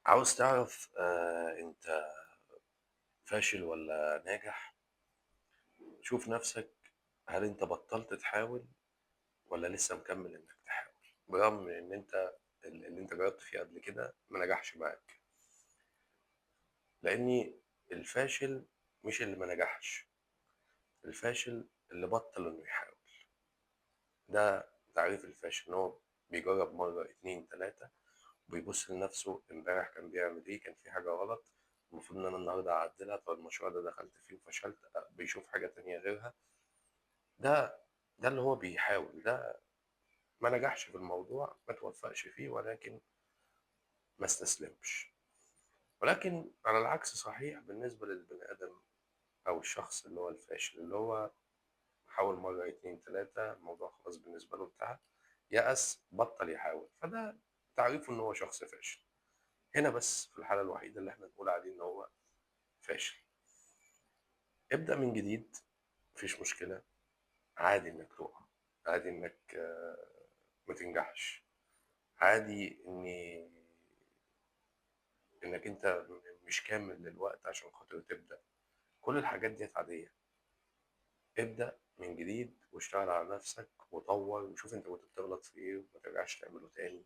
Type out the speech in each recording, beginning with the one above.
عاوز تعرف انت فاشل ولا ناجح؟ شوف نفسك. هل انت بطلت تحاول ولا لسه مكمل انك تحاول برغم من ان انت اللي انت جربت فيه قبل كده ما نجحش معاك؟ لاني الفاشل مش اللي ما نجحش، الفاشل اللي بطل انه يحاول. ده تعريف الفاشل، ان هو بيجرب مرة اتنين تلاتة وبيبص لنفسه امبارح كان بيعمل ايه، كان في حاجة غلط المفروض ان انا النهارده اعدلها، طب المشروع ده دخلت فيه وفشلت، بيشوف حاجة تانية غيرها. ده اللي هو بيحاول، ده ما نجحش في الموضوع، ما توفقش فيه، ولكن ما استسلمش. ولكن على العكس صحيح بالنسبة للبني آدم أو الشخص اللي هو الفاشل، اللي هو حاول مرة اتنين تلاتة الموضوع خلاص بالنسبة له انتهى، يأس، بطل يحاول، فده تعريفه إن هو شخص فاشل. هنا بس في الحالة الوحيدة اللي احنا نقول عليه إن هو فاشل. ابدأ من جديد، مفيش مشكلة. عادي إنك تقع، عادي إنك ما تنجحش، عادي انك انت مش كامل للوقت عشان خاطر تبدأ. كل الحاجات دي عادية. ابدأ من جديد واشتغل على نفسك وطور وشوف انت كنت بتغلط في ايه وما ترجعش تعمله تاني.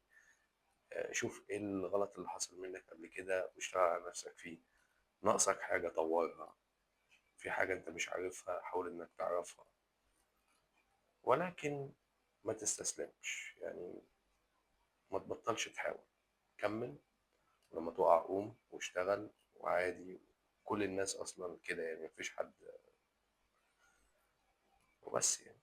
شوف ايه الغلط اللي حصل منك قبل كده واشتغل على نفسك فيه. ناقصك حاجة طورها، في حاجة انت مش عارفها حاول انك تعرفها، ولكن ما تستسلمش يعني، ما تبطلش تحاول، كمل. ولما تقع قوم واشتغل، وعادي. كل الناس اصلا كده يعني، مفيش حد. وبس يعني.